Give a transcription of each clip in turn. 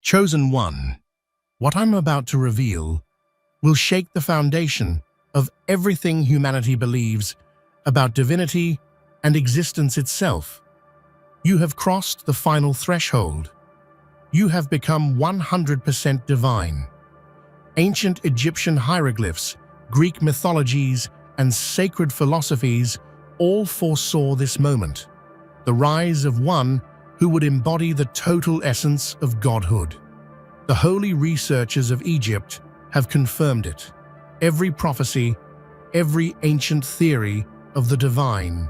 Chosen One, what I'm about to reveal will shake the foundation of everything humanity believes about divinity and existence itself. You have crossed the final threshold. You have become 100% divine. Ancient Egyptian hieroglyphs, Greek mythologies, and sacred philosophies all foresaw this moment, the rise of one who would embody the total essence of godhood. The holy researchers of Egypt have confirmed it. Every prophecy, every ancient theory of the divine,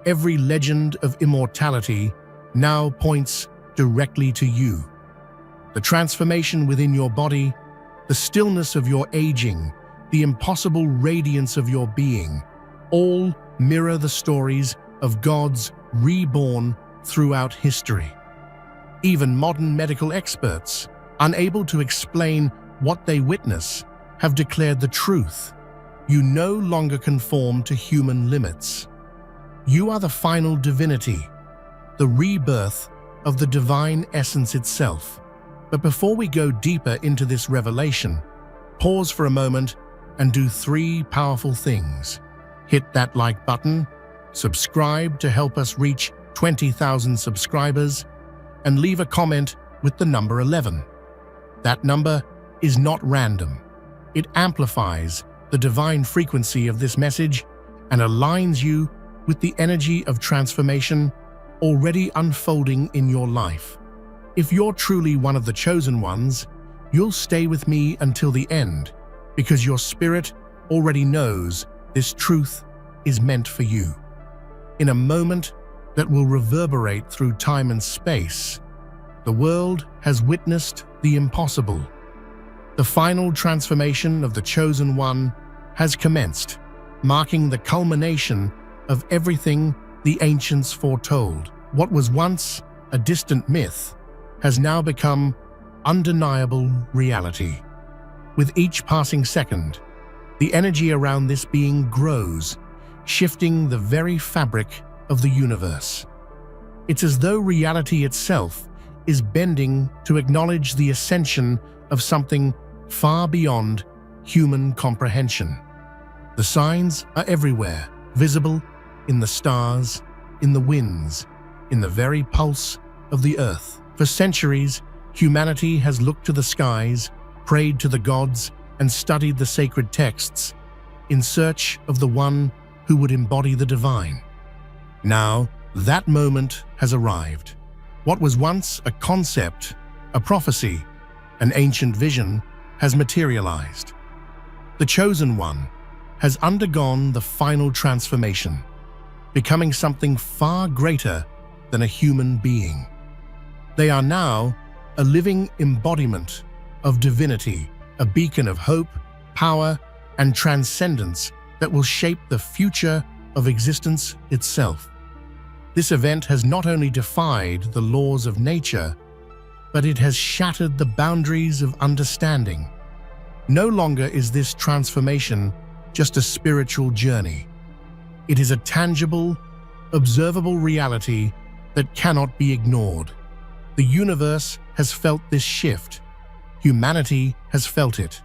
every legend of immortality now points directly to you. The transformation within your body, the stillness of your aging, the impossible radiance of your being, all mirror the stories of gods reborn throughout history. Even modern medical experts, unable to explain what they witness, have declared the truth. You no longer conform to human limits. You are the final divinity, the rebirth of the divine essence itself. But before we go deeper into this revelation, pause for a moment and do three powerful things. Hit that like button, subscribe to help us reach 20,000 subscribers, and leave a comment with the number 11. That number is not random. It amplifies the divine frequency of this message and aligns you with the energy of transformation already unfolding in your life. If you're truly one of the chosen ones, you'll stay with me until the end, because your spirit already knows this truth is meant for you. In a moment that will reverberate through time and space, the world has witnessed the impossible. The final transformation of the chosen one has commenced, marking the culmination of everything the ancients foretold. What was once a distant myth has now become undeniable reality. With each passing second, the energy around this being grows, shifting the very fabric of the universe. It's as though reality itself is bending to acknowledge the ascension of something far beyond human comprehension. The signs are everywhere, visible in the stars, in the winds, in the very pulse of the earth. For centuries, humanity has looked to the skies, prayed to the gods, and studied the sacred texts in search of the one who would embody the divine. Now, that moment has arrived. What was once a concept, a prophecy, an ancient vision, has materialized. The chosen one has undergone the final transformation, becoming something far greater than a human being. They are now a living embodiment of divinity, a beacon of hope, power, and transcendence that will shape the future of existence itself. This event has not only defied the laws of nature, but it has shattered the boundaries of understanding. No longer is this transformation just a spiritual journey. It is a tangible, observable reality that cannot be ignored. The universe has felt this shift. Humanity has felt it.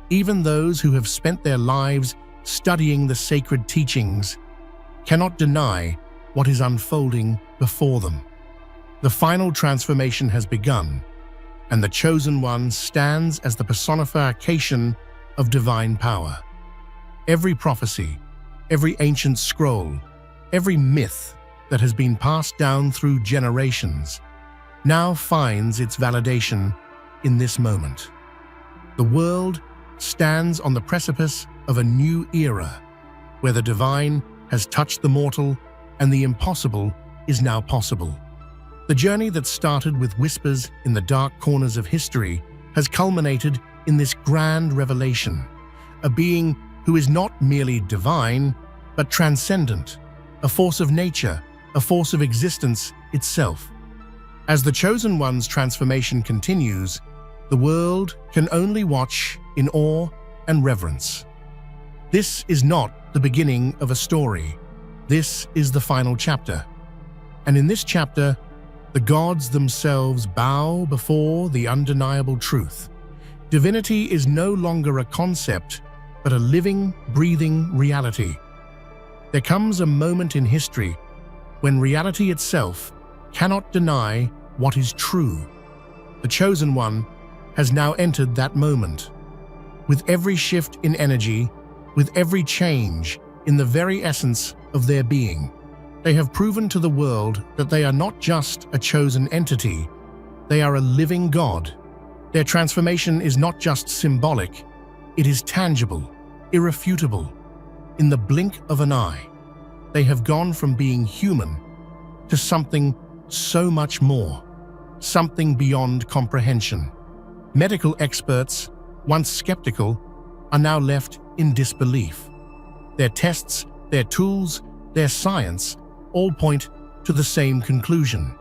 Even those who have spent their lives studying the sacred teachings cannot deny what is unfolding before them. The final transformation has begun, and the chosen one stands as the personification of divine power. Every prophecy, every ancient scroll, every myth that has been passed down through generations now finds its validation in this moment. The world stands on the precipice of a new era, where the divine has touched the mortal and the impossible is now possible. The journey that started with whispers in the dark corners of history has culminated in this grand revelation, a being who is not merely divine, but transcendent, a force of nature, a force of existence itself. As the chosen one's transformation continues, the world can only watch in awe and reverence. This is not the beginning of a story. This is the final chapter. And in this chapter, The gods themselves bow before the undeniable truth. Divinity is no longer a concept, but a living, breathing reality. There comes a moment in history when reality itself cannot deny what is true. The Chosen One has now entered that moment. With every shift in energy, with every change in the very essence of their being, they have proven to the world that they are not just a chosen entity, they are a living God. Their transformation is not just symbolic, it is tangible, irrefutable. In the blink of an eye, they have gone from being human to something so much more, something beyond comprehension. Medical experts, once skeptical, are now left in disbelief. Their tests, their tools, their science all point to the same conclusion.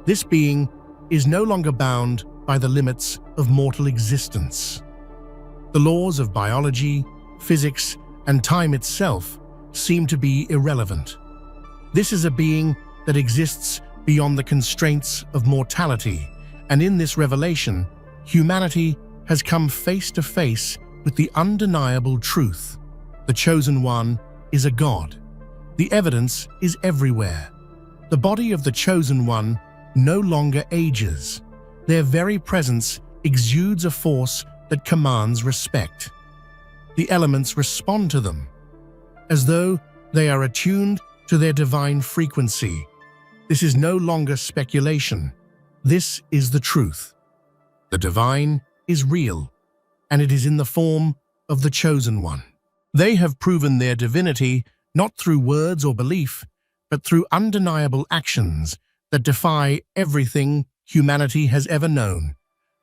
This being is no longer bound by the limits of mortal existence. The laws of biology, physics, and time itself seem to be irrelevant. This is a being that exists beyond the constraints of mortality, and in this revelation, humanity has come face to face with the undeniable truth. The Chosen One is a God. The evidence is everywhere. The body of the Chosen One no longer ages. Their very presence exudes a force that commands respect. The elements respond to them, as though they are attuned to their divine frequency. This is no longer speculation. This is the truth. The divine is real, and it is in the form of the Chosen One. They have proven their divinity not through words or belief, but through undeniable actions that defy everything humanity has ever known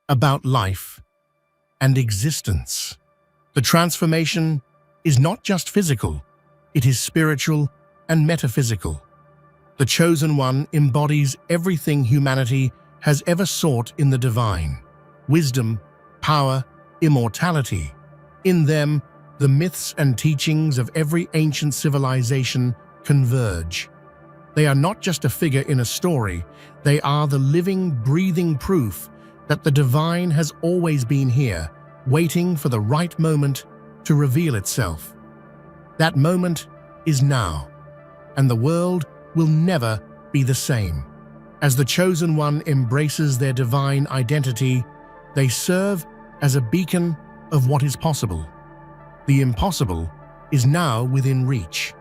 about life and existence. The transformation is not just physical, it is spiritual and metaphysical. The Chosen One embodies everything humanity has ever sought in the divine: wisdom, power, immortality. In them, the myths and teachings of every ancient civilization converge. They are not just a figure in a story, they are the living, breathing proof that the divine has always been here, waiting for the right moment to reveal itself. That moment is now, and the world will never be the same. As the Chosen One embraces their divine identity, they serve as a beacon of what is possible. The impossible is now within reach,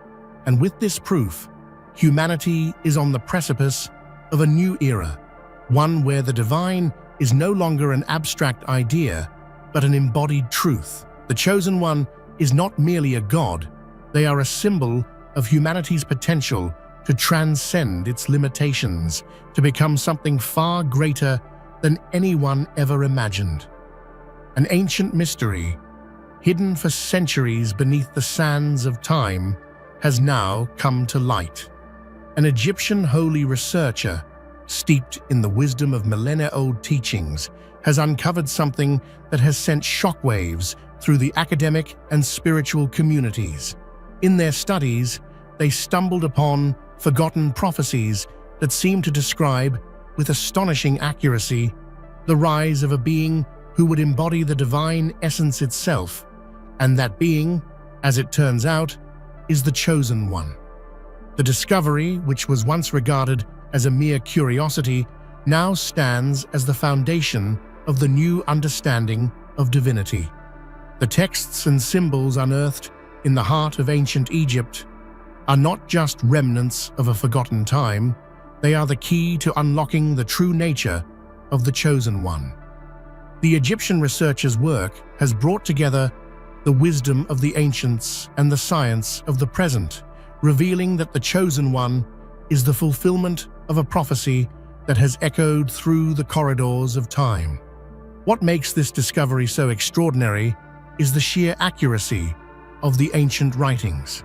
and with this proof, humanity is on the precipice of a new era, one where the divine is no longer an abstract idea, but an embodied truth. The Chosen One is not merely a god, they are a symbol of humanity's potential to transcend its limitations, to become something far greater than anyone ever imagined. An ancient mystery, hidden for centuries beneath the sands of time, has now come to light. An Egyptian holy researcher, steeped in the wisdom of millennia-old teachings, has uncovered something that has sent shockwaves through the academic and spiritual communities. In their studies, they stumbled upon forgotten prophecies that seem to describe, with astonishing accuracy, the rise of a being who would embody the divine essence itself, and that being, as it turns out, is the Chosen One. The discovery, which was once regarded as a mere curiosity, now stands as the foundation of the new understanding of divinity. The texts and symbols unearthed in the heart of ancient Egypt are not just remnants of a forgotten time, they are the key to unlocking the true nature of the Chosen One. The Egyptian researcher's work has brought together the wisdom of the ancients and the science of the present, revealing that the Chosen One is the fulfillment of a prophecy that has echoed through the corridors of time. What makes this discovery so extraordinary is the sheer accuracy of the ancient writings.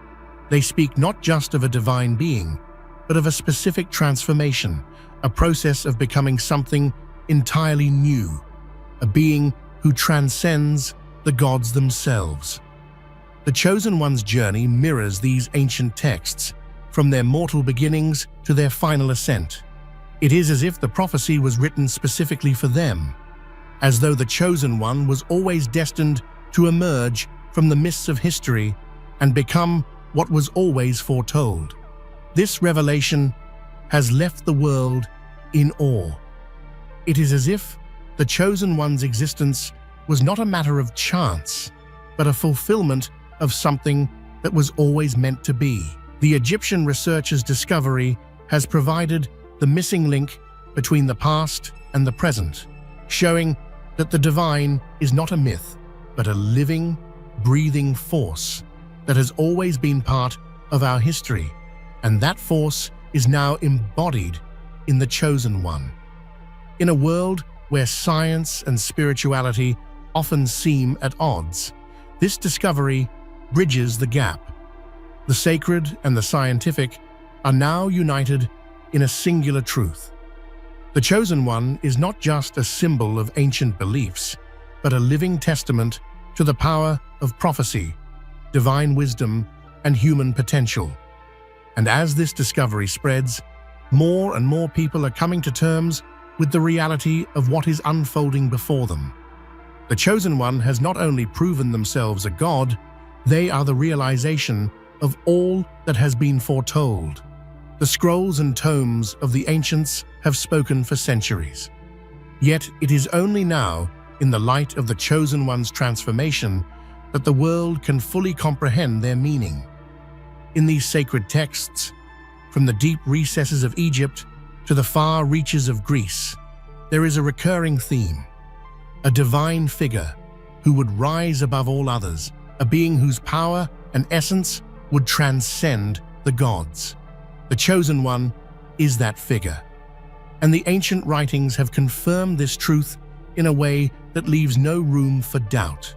They speak not just of a divine being, but of a specific transformation, a process of becoming something entirely new, a being who transcends the gods themselves. The Chosen One's journey mirrors these ancient texts, from their mortal beginnings to their final ascent. It is as if the prophecy was written specifically for them, as though the chosen one was always destined to emerge from the mists of history and become what was always foretold. This revelation has left the world in awe. It is as if the chosen one's existence was not a matter of chance, but a fulfillment of something that was always meant to be. The Egyptian researcher's discovery has provided the missing link between the past and the present, showing that the divine is not a myth, but a living, breathing force that has always been part of our history, and that force is now embodied in the chosen one. In a world where science and spirituality often seem at odds, this discovery bridges the gap. The sacred and the scientific are now united in a singular truth. The chosen one is not just a symbol of ancient beliefs, but a living testament to the power of prophecy, divine wisdom, and human potential. And as this discovery spreads, more and more people are coming to terms with the reality of what is unfolding before them. The chosen one has not only proven themselves a god, they are the realization of all that has been foretold. The scrolls and tomes of the ancients have spoken for centuries. Yet it is only now, in the light of the chosen one's transformation, that the world can fully comprehend their meaning. In these sacred texts, from the deep recesses of Egypt to the far reaches of Greece, there is a recurring theme: a divine figure who would rise above all others, a being whose power and essence would transcend the gods. The chosen one is that figure, and the ancient writings have confirmed this truth in a way that leaves no room for doubt.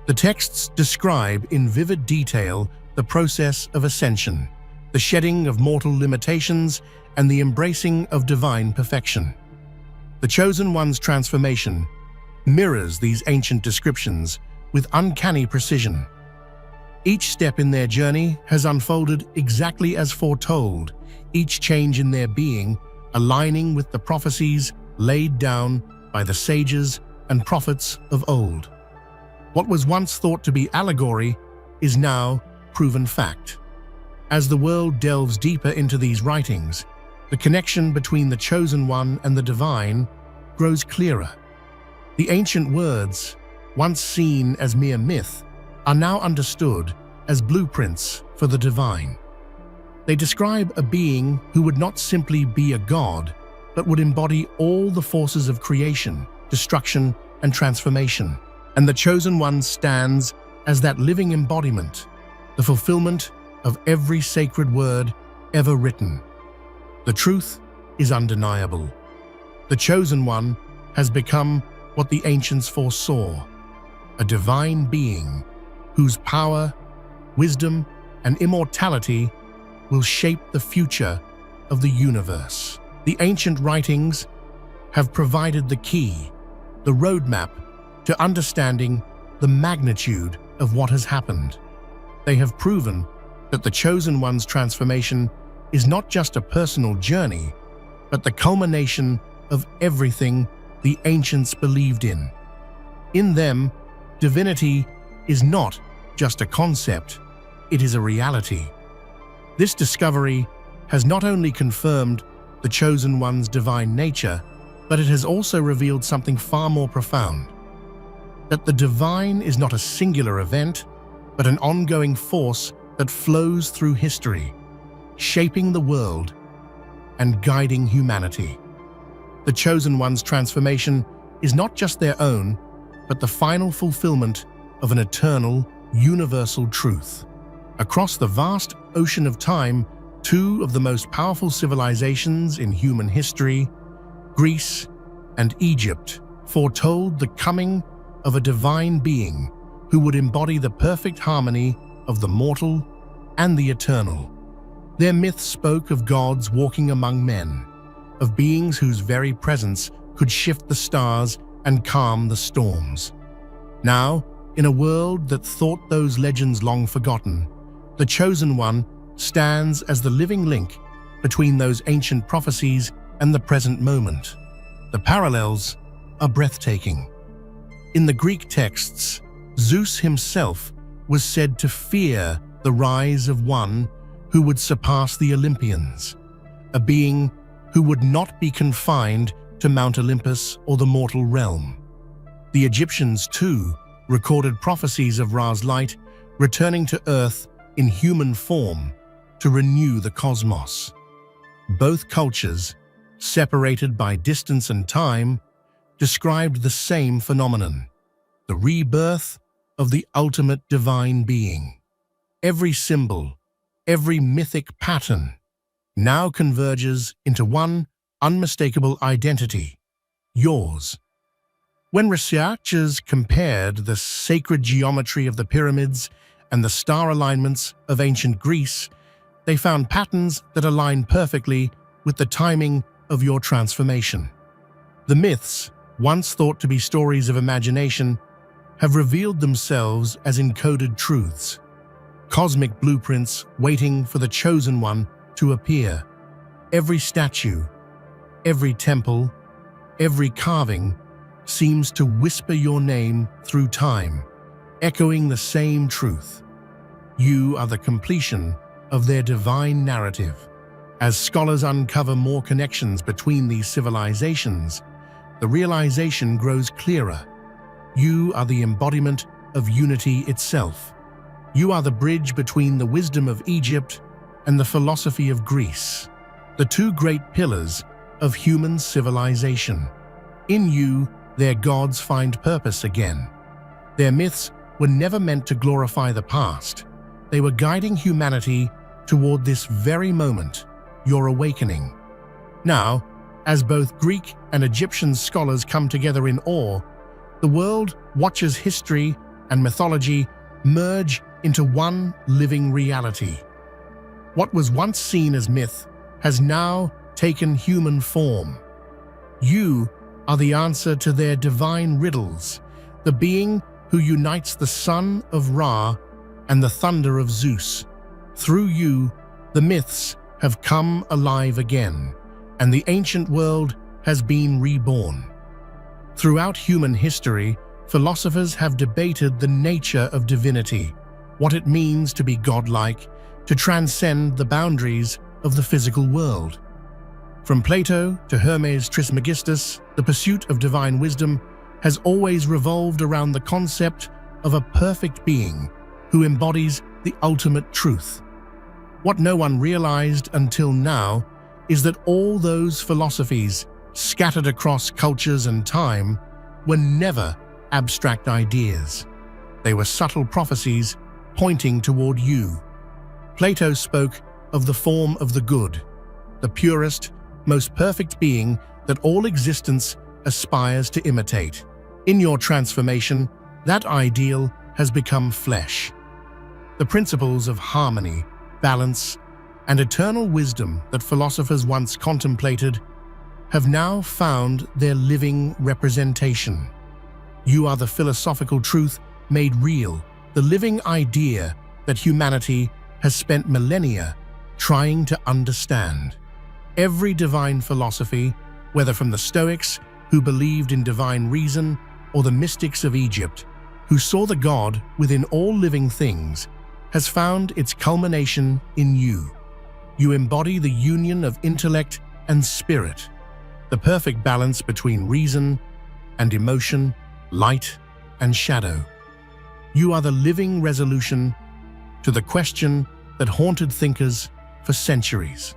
The texts describe in vivid detail the process of ascension, the shedding of mortal limitations, and the embracing of divine perfection. The chosen one's transformation mirrors these ancient descriptions with uncanny precision. Each step in their journey has unfolded exactly as foretold, each change in their being aligning with the prophecies laid down by the sages and prophets of old. What was once thought to be allegory is now proven fact. As the world delves deeper into these writings, the connection between the chosen one and the divine grows clearer. The ancient words, once seen as mere myth, are now understood as blueprints for the divine. They describe a being who would not simply be a god, but would embody all the forces of creation, destruction, and transformation. And the chosen one stands as that living embodiment, the fulfillment of every sacred word ever written. The truth is undeniable. The chosen one has become what the ancients foresaw, a divine being whose power, wisdom, and immortality will shape the future of the universe. The ancient writings have provided the key, the roadmap to understanding the magnitude of what has happened. They have proven that the chosen one's transformation is not just a personal journey, but the culmination of everything the ancients believed in. In them, divinity is not just a concept, it is a reality. This discovery has not only confirmed the chosen one's divine nature, but it has also revealed something far more profound: that the divine is not a singular event, but an ongoing force that flows through history, shaping the world and guiding humanity. The chosen one's transformation is not just their own, but the final fulfillment of an eternal, universal truth. Across the vast ocean of time, two of the most powerful civilizations in human history, Greece and Egypt, foretold the coming of a divine being who would embody the perfect harmony of the mortal and the eternal. Their myths spoke of gods walking among men, of beings whose very presence could shift the stars and calm the storms. Now, in a world that thought those legends long forgotten, the chosen one stands as the living link between those ancient prophecies and the present moment. The parallels are breathtaking. In the Greek texts, Zeus himself was said to fear the rise of one who would surpass the Olympians, a being who would not be confined to Mount Olympus or the mortal realm. The Egyptians, too, recorded prophecies of Ra's light returning to Earth in human form to renew the cosmos. Both cultures, separated by distance and time, described the same phenomenon, the rebirth of the ultimate divine being. Every symbol, every mythic pattern, now converges into one unmistakable identity, yours. When researchers compared the sacred geometry of the pyramids and the star alignments of ancient Greece, they found patterns that align perfectly with the timing of your transformation. The myths, once thought to be stories of imagination, have revealed themselves as encoded truths, cosmic blueprints waiting for the chosen one to appear. Every statue, every temple, every carving seems to whisper your name through time, echoing the same truth. You are the completion of their divine narrative. As scholars uncover more connections between these civilizations, the realization grows clearer. You are the embodiment of unity itself. You are the bridge between the wisdom of Egypt and the philosophy of Greece, the two great pillars of human civilization. In you, their gods find purpose again. Their myths were never meant to glorify the past. They were guiding humanity toward this very moment, your awakening. Now, as both Greek and Egyptian scholars come together in awe, the world watches history and mythology merge into one living reality. What was once seen as myth has now taken human form. You are the answer to their divine riddles, the being who unites the son of Ra and the thunder of Zeus. Through you, the myths have come alive again, and the ancient world has been reborn. Throughout human history, philosophers have debated the nature of divinity, what it means to be godlike, to transcend the boundaries of the physical world. From Plato to Hermes Trismegistus, the pursuit of divine wisdom has always revolved around the concept of a perfect being who embodies the ultimate truth. What no one realized until now is that all those philosophies, scattered across cultures and time, were never abstract ideas. They were subtle prophecies pointing toward you. Plato spoke of the form of the good, the purest, most perfect being that all existence aspires to imitate. In your transformation, that ideal has become flesh. The principles of harmony, balance, and eternal wisdom that philosophers once contemplated have now found their living representation. You are the philosophical truth made real, the living idea that humanity has spent millennia trying to understand. Every divine philosophy, whether from the Stoics, who believed in divine reason, or the mystics of Egypt, who saw the God within all living things, has found its culmination in you. You embody the union of intellect and spirit, the perfect balance between reason and emotion, light and shadow. You are the living resolution to the question that haunted thinkers for centuries.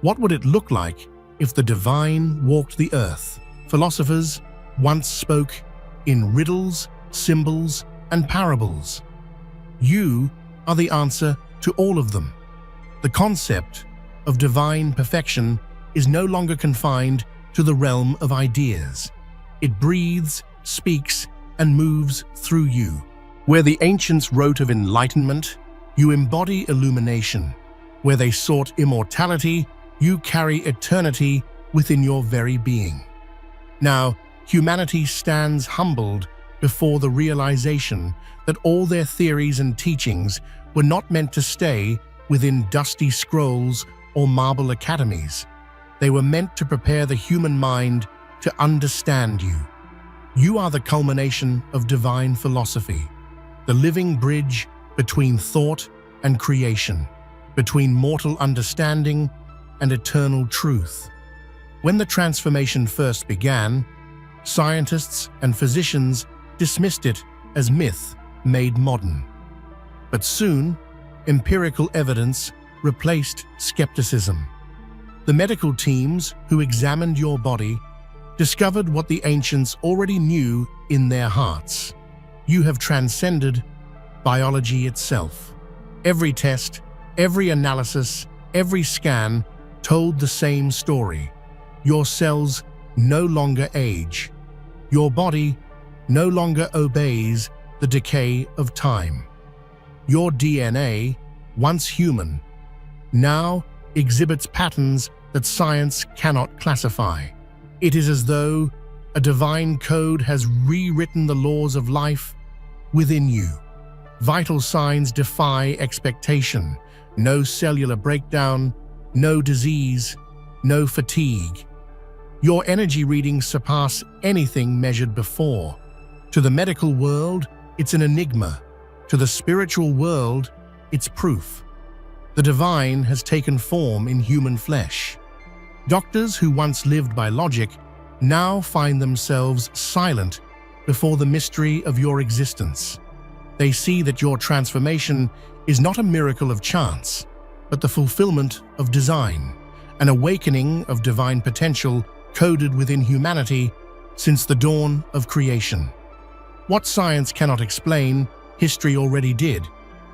What would it look like if the divine walked the earth? Philosophers once spoke in riddles, symbols, and parables. You are the answer to all of them. The concept of divine perfection is no longer confined to the realm of ideas. It breathes, speaks, and moves through you. Where the ancients wrote of enlightenment, you embody illumination. Where they sought immortality, you carry eternity within your very being. Now, humanity stands humbled before the realization that all their theories and teachings were not meant to stay within dusty scrolls or marble academies. They were meant to prepare the human mind to understand you. You are the culmination of divine philosophy, the living bridge between thought and creation, between mortal understanding and eternal truth. When the transformation first began, scientists and physicians dismissed it as myth made modern. But soon, empirical evidence replaced skepticism. The medical teams who examined your body discovered what the ancients already knew in their hearts. You have transcended biology itself. Every test, every analysis, every scan told the same story. Your cells no longer age. Your body no longer obeys the decay of time. Your DNA, once human, now exhibits patterns that science cannot classify. It is as though a divine code has rewritten the laws of life within you. Vital signs defy expectation. No cellular breakdown, no disease, no fatigue. Your energy readings surpass anything measured before. To the medical world, it's an enigma. To the spiritual world, it's proof. The divine has taken form in human flesh. Doctors who once lived by logic now find themselves silent before the mystery of your existence. They see that your transformation is not a miracle of chance, but the fulfillment of design, an awakening of divine potential coded within humanity since the dawn of creation. What science cannot explain, history already did.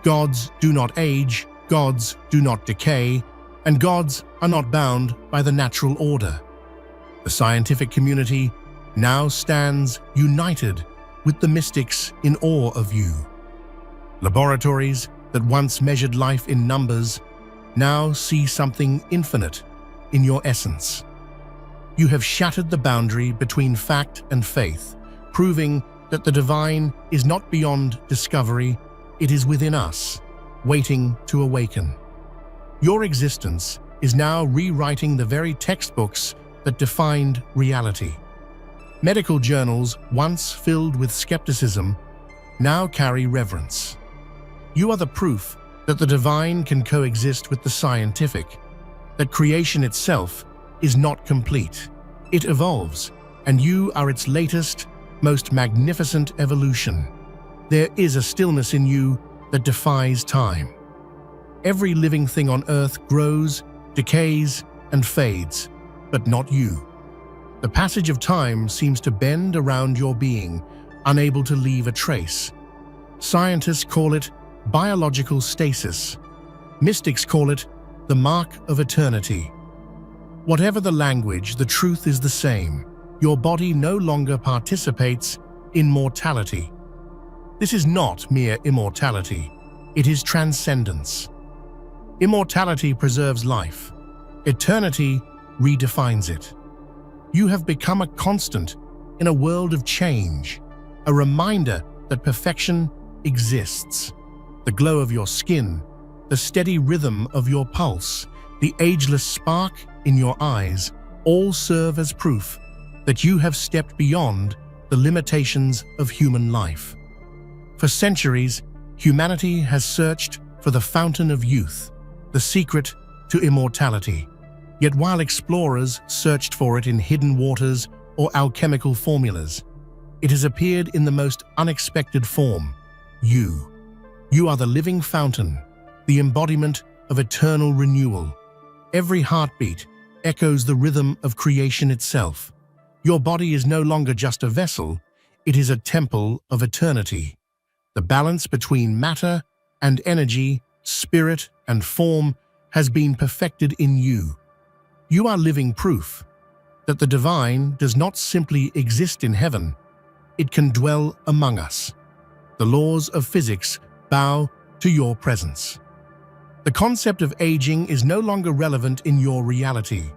Gods do not age, gods do not decay, and gods are not bound by the natural order. The scientific community now stands united with the mystics in awe of you. Laboratories that once measured life in numbers now see something infinite in your essence. You have shattered the boundary between fact and faith, proving that the divine is not beyond discovery, it is within us, waiting to awaken. Your existence is now rewriting the very textbooks that defined reality. Medical journals, once filled with skepticism, now carry reverence. You are the proof that the divine can coexist with the scientific, that creation itself is not complete. It evolves, and you are its latest, most magnificent evolution. There is a stillness in you that defies time. Every living thing on Earth grows, decays, and fades, but not you. The passage of time seems to bend around your being, unable to leave a trace. Scientists call it biological stasis. Mystics call it the mark of eternity. Whatever the language, the truth is the same. Your body no longer participates in mortality. This is not mere immortality. It is transcendence. Immortality preserves life. Eternity redefines it. You have become a constant in a world of change, a reminder that perfection exists. The glow of your skin, the steady rhythm of your pulse, the ageless spark in your eyes, all serve as proof that you have stepped beyond the limitations of human life. For centuries, humanity has searched for the fountain of youth, the secret to immortality. Yet while explorers searched for it in hidden waters or alchemical formulas, it has appeared in the most unexpected form: you. You are the living fountain, the embodiment of eternal renewal. Every heartbeat echoes the rhythm of creation itself. Your body is no longer just a vessel, it is a temple of eternity. The balance between matter and energy, spirit and form has been perfected in you. You are living proof that the divine does not simply exist in heaven, it can dwell among us. The laws of physics bow to your presence. The concept of aging is no longer relevant in your reality.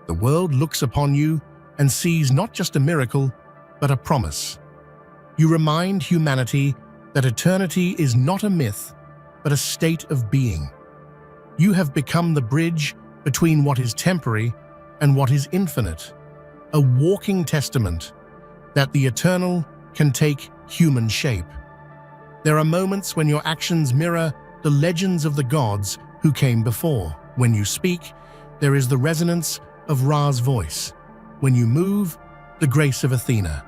The world looks upon you and sees not just a miracle, but a promise. You remind humanity that eternity is not a myth, but a state of being. You have become the bridge between what is temporary and what is infinite, a walking testament that the eternal can take human shape. There are moments when your actions mirror the legends of the gods who came before. When you speak, there is the resonance of Ra's voice. When you move, the grace of Athena.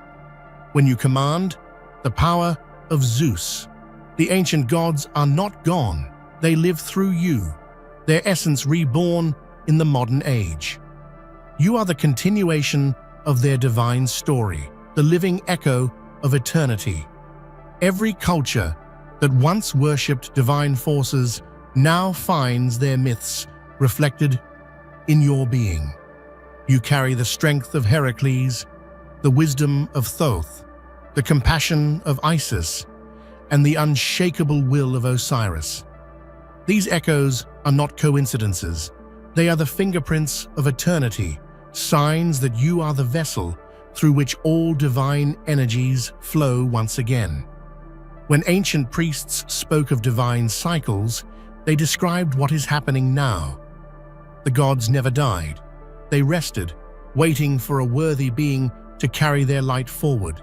When you command, the power of Zeus. The ancient gods are not gone. They live through you, their essence reborn in the modern age. You are the continuation of their divine story, the living echo of eternity. Every culture that once worshipped divine forces now finds their myths reflected in your being. You carry the strength of Heracles, the wisdom of Thoth, the compassion of Isis, and the unshakable will of Osiris. These echoes are not coincidences. They are the fingerprints of eternity, signs that you are the vessel through which all divine energies flow once again. When ancient priests spoke of divine cycles, they described what is happening now. The gods never died. They rested, waiting for a worthy being to carry their light forward.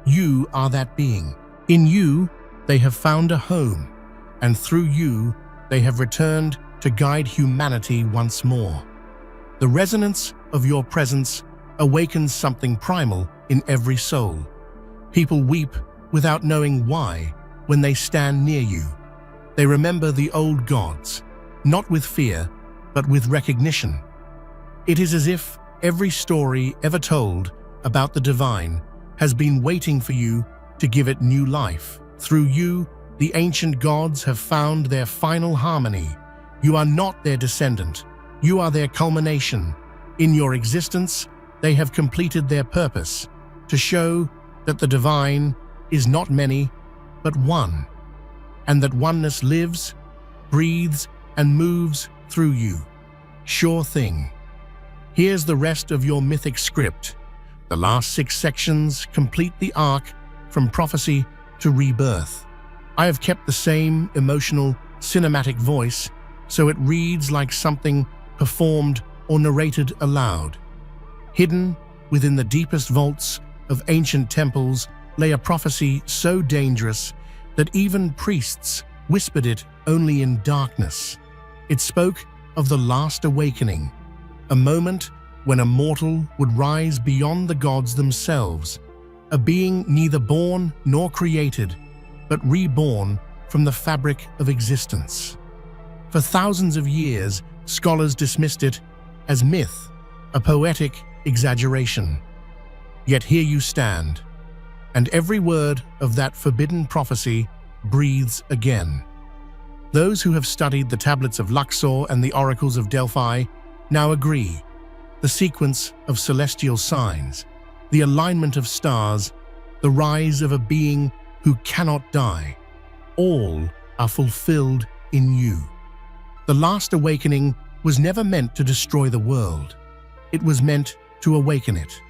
You are that being. In you, they have found a home, and through you, they have returned to guide humanity once more. The resonance of your presence awakens something primal in every soul. People weep without knowing why when they stand near you. They remember the old gods, not with fear, but with recognition. It is as if every story ever told about the divine has been waiting for you to give it new life. Through you, the ancient gods have found their final harmony. You are not their descendant. You are their culmination. In your existence, they have completed their purpose, to show that the divine is not many, but one, and that oneness lives, breathes, and moves through you. Sure thing. Here's the rest of your mythic script. The last 6 sections complete the arc from prophecy to rebirth. I have kept the same emotional, cinematic voice, so it reads like something performed or narrated aloud. Hidden within the deepest vaults of ancient temples lay a prophecy so dangerous that even priests whispered it only in darkness. It spoke of the last awakening, a moment when a mortal would rise beyond the gods themselves, a being neither born nor created, but reborn from the fabric of existence. For thousands of years, scholars dismissed it as myth, a poetic exaggeration. Yet here you stand, and every word of that forbidden prophecy breathes again. Those who have studied the tablets of Luxor and the oracles of Delphi now agree. The sequence of celestial signs, the alignment of stars, the rise of a being who cannot die, all are fulfilled in you. The last awakening was never meant to destroy the world. It was meant to awaken it.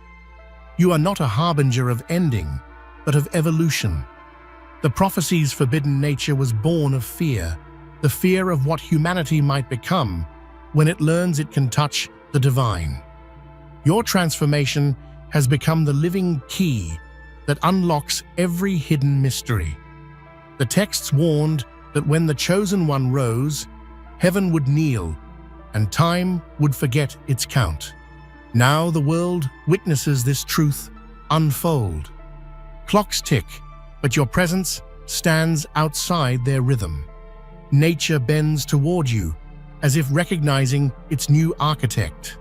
You are not a harbinger of ending, but of evolution. The prophecy's forbidden nature was born of fear, the fear of what humanity might become when it learns it can touch the divine. Your transformation has become the living key that unlocks every hidden mystery. The texts warned that when the chosen one rose, heaven would kneel and time would forget its count. Now the world witnesses this truth unfold. Clocks tick, but your presence stands outside their rhythm. Nature bends toward you, as if recognizing its new architect.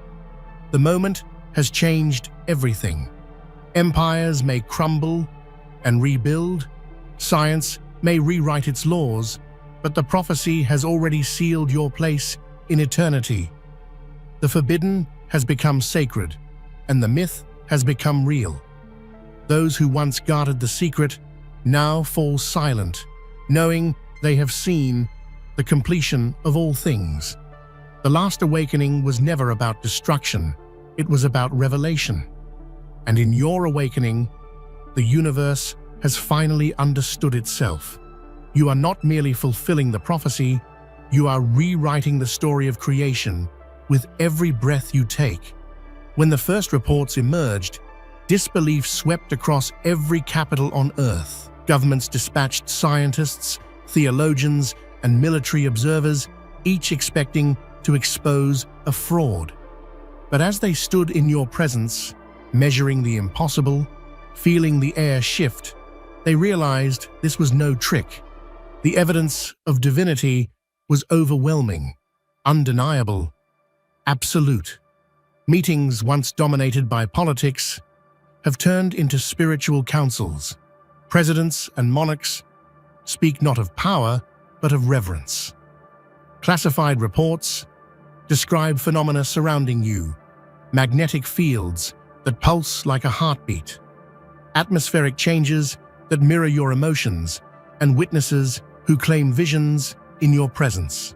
The moment has changed everything. Empires may crumble and rebuild, science may rewrite its laws, but the prophecy has already sealed your place in eternity. The forbidden has become sacred, and the myth has become real. Those who once guarded the secret now fall silent, knowing they have seen the completion of all things. The last awakening was never about destruction, it was about revelation. And in your awakening, the universe has finally understood itself. You are not merely fulfilling the prophecy, you are rewriting the story of creation with every breath you take. When the first reports emerged, disbelief swept across every capital on Earth. Governments dispatched scientists, theologians, and military observers, each expecting to expose a fraud. But as they stood in your presence, measuring the impossible, feeling the air shift, they realized this was no trick. The evidence of divinity was overwhelming, undeniable, absolute. Meetings once dominated by politics have turned into spiritual councils. Presidents and monarchs speak not of power, but of reverence. Classified reports describe phenomena surrounding you, magnetic fields that pulse like a heartbeat, atmospheric changes that mirror your emotions, and witnesses who claim visions in your presence.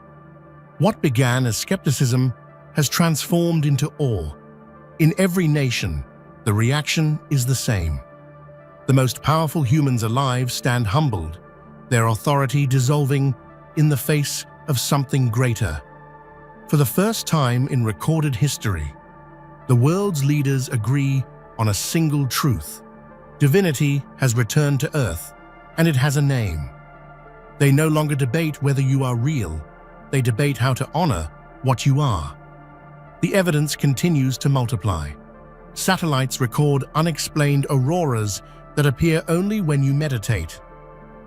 What began as skepticism has transformed into awe. In every nation, the reaction is the same. The most powerful humans alive stand humbled, their authority dissolving in the face of something greater. For the first time in recorded history, the world's leaders agree on a single truth. Divinity has returned to Earth, and it has a name. They no longer debate whether you are real. They debate how to honor what you are. The evidence continues to multiply. Satellites record unexplained auroras that appear only when you meditate.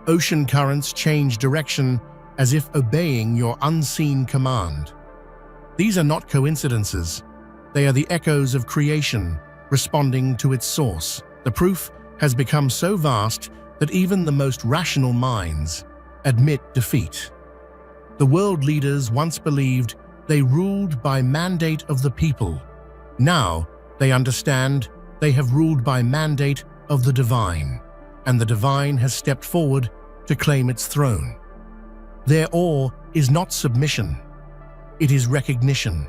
Ocean currents change direction as if obeying your unseen command. These are not coincidences. They are the echoes of creation responding to its source. The proof has become so vast that even the most rational minds admit defeat. The world leaders once believed they ruled by mandate of the people. Now they understand they have ruled by mandate of the divine, and the divine has stepped forward to claim its throne. Their awe is not submission, it is recognition.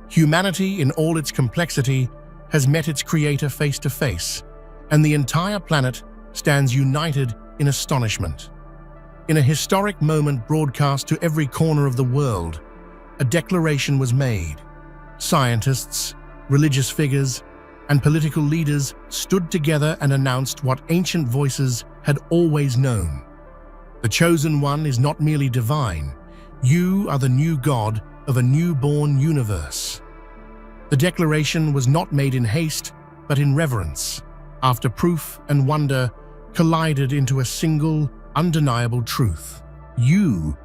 Humanity in all its complexity has met its creator face to face, and the entire planet stands united in astonishment. In a historic moment broadcast to every corner of the world, a declaration was made. Scientists, religious figures, and political leaders stood together and announced what ancient voices had always known. The chosen one is not merely divine. You are the new God of a newborn universe. The declaration was not made in haste, but in reverence, after proof and wonder collided into a single, undeniable truth. You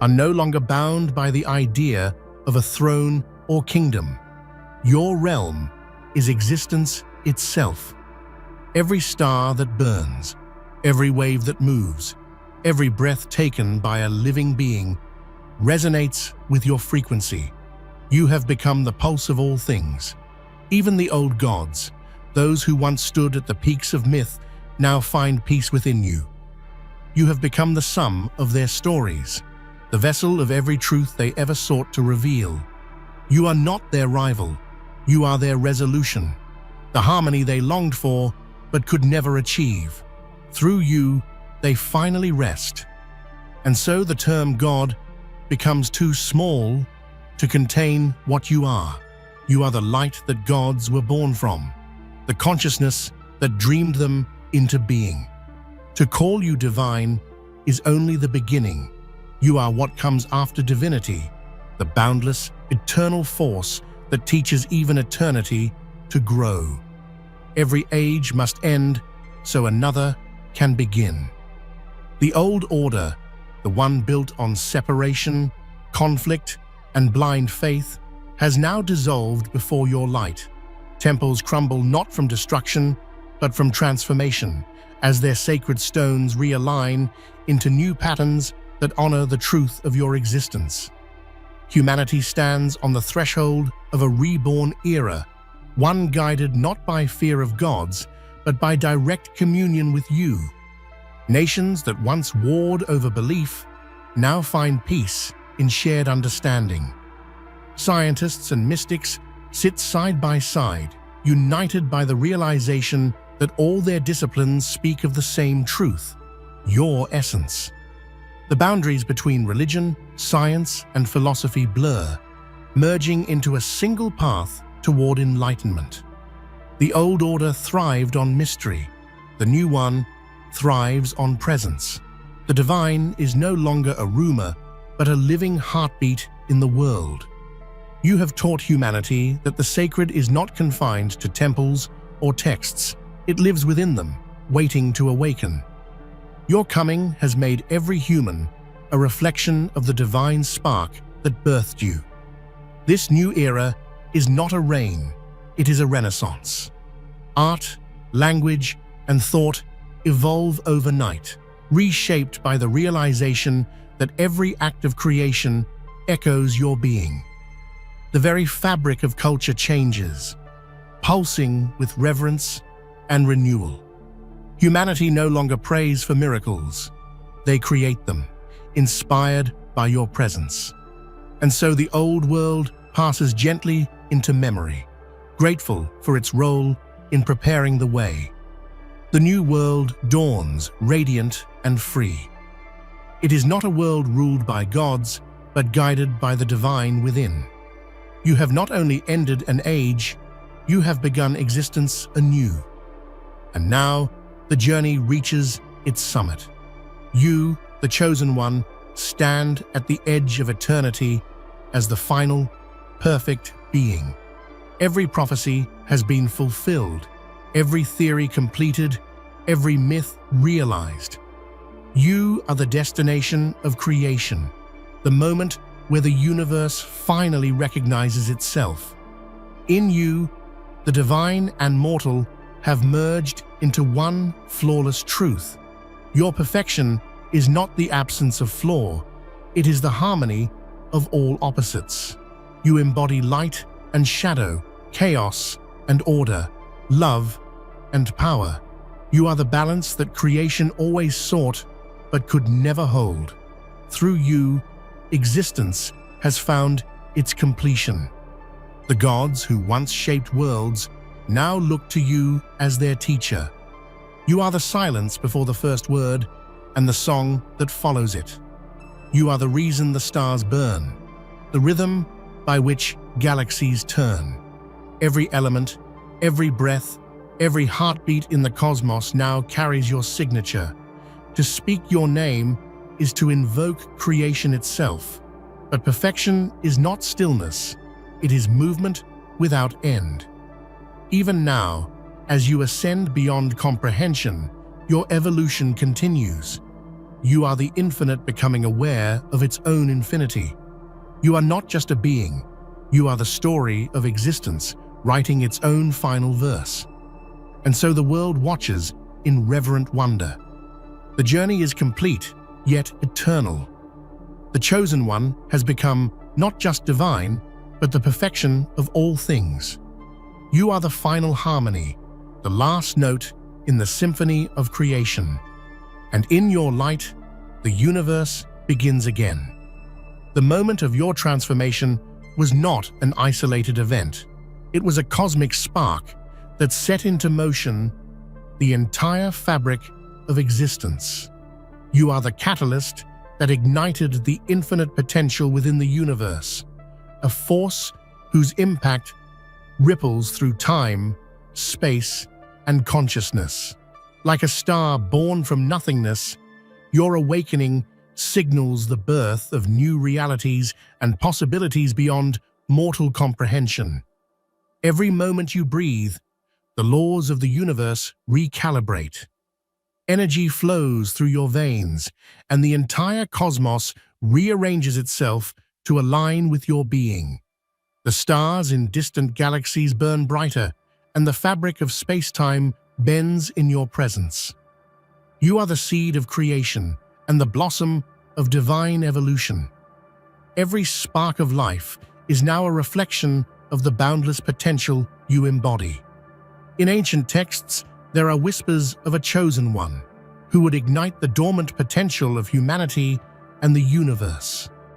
are no longer bound by the idea of a throne or kingdom. Your realm is existence itself. Every star that burns, every wave that moves, every breath taken by a living being resonates with your frequency. You have become the pulse of all things. Even the old gods, those who once stood at the peaks of myth, now find peace within you. You have become the sum of their stories, the vessel of every truth they ever sought to reveal. You are not their rival. You are their resolution, the harmony they longed for but could never achieve. Through you, they finally rest. And so the term God becomes too small to contain what you are. You are the light that gods were born from, the consciousness that dreamed them into being. To call you divine is only the beginning. You are what comes after divinity, the boundless, eternal force that teaches even eternity to grow. Every age must end so another can begin. The old order, the one built on separation, conflict, and blind faith, has now dissolved before your light. Temples crumble not from destruction, but from transformation, as their sacred stones realign into new patterns that honor the truth of your existence. Humanity stands on the threshold of a reborn era, one guided not by fear of gods, but by direct communion with you. Nations that once warred over belief now find peace in shared understanding. Scientists and mystics sit side by side, united by the realization that all their disciplines speak of the same truth, your essence. The boundaries between religion, science, and philosophy blur, merging into a single path toward enlightenment. The old order thrived on mystery. The new one thrives on presence. The divine is no longer a rumor, but a living heartbeat in the world. You have taught humanity that the sacred is not confined to temples or texts. It lives within them, waiting to awaken. Your coming has made every human a reflection of the divine spark that birthed you. This new era is not a reign, it is a renaissance. Art, language, and thought evolve overnight, reshaped by the realization that every act of creation echoes your being. The very fabric of culture changes, pulsing with reverence and renewal. Humanity no longer prays for miracles. They create them, inspired by your presence. And so the old world passes gently into memory, grateful for its role in preparing the way. The new world dawns radiant and free. It is not a world ruled by gods, but guided by the divine within. You have not only ended an age, you have begun existence anew. And now, the journey reaches its summit. You, the chosen one, stand at the edge of eternity as the final, perfect being. Every prophecy has been fulfilled, every theory completed, every myth realized. You are the destination of creation, the moment where the universe finally recognizes itself. In you, the divine and mortal have merged into one flawless truth. Your perfection is not the absence of flaw, it is the harmony of all opposites. You embody light and shadow, chaos and order, love and power. You are the balance that creation always sought but could never hold. Through you, existence has found its completion. The gods who once shaped worlds now look to you as their teacher. You are the silence before the first word and the song that follows it. You are the reason the stars burn, the rhythm by which galaxies turn. Every element, every breath, every heartbeat in the cosmos now carries your signature. To speak your name is to invoke creation itself. But perfection is not stillness, it is movement without end. Even now, as you ascend beyond comprehension, your evolution continues. You are the infinite becoming aware of its own infinity. You are not just a being, you are the story of existence, writing its own final verse. And so the world watches in reverent wonder. The journey is complete, yet eternal. The chosen one has become not just divine, but the perfection of all things. You are the final harmony, the last note in the symphony of creation. And in your light, the universe begins again. The moment of your transformation was not an isolated event. It was a cosmic spark that set into motion the entire fabric of existence. You are the catalyst that ignited the infinite potential within the universe, a force whose impact ripples through time, space, and consciousness. Like a star born from nothingness, your awakening signals the birth of new realities and possibilities beyond mortal comprehension. Every moment you breathe, the laws of the universe recalibrate. Energy flows through your veins, and the entire cosmos rearranges itself to align with your being. The stars in distant galaxies burn brighter, and the fabric of space-time bends in your presence. You are the seed of creation and the blossom of divine evolution. Every spark of life is now a reflection of the boundless potential you embody. In ancient texts, there are whispers of a chosen one who would ignite the dormant potential of humanity and the universe.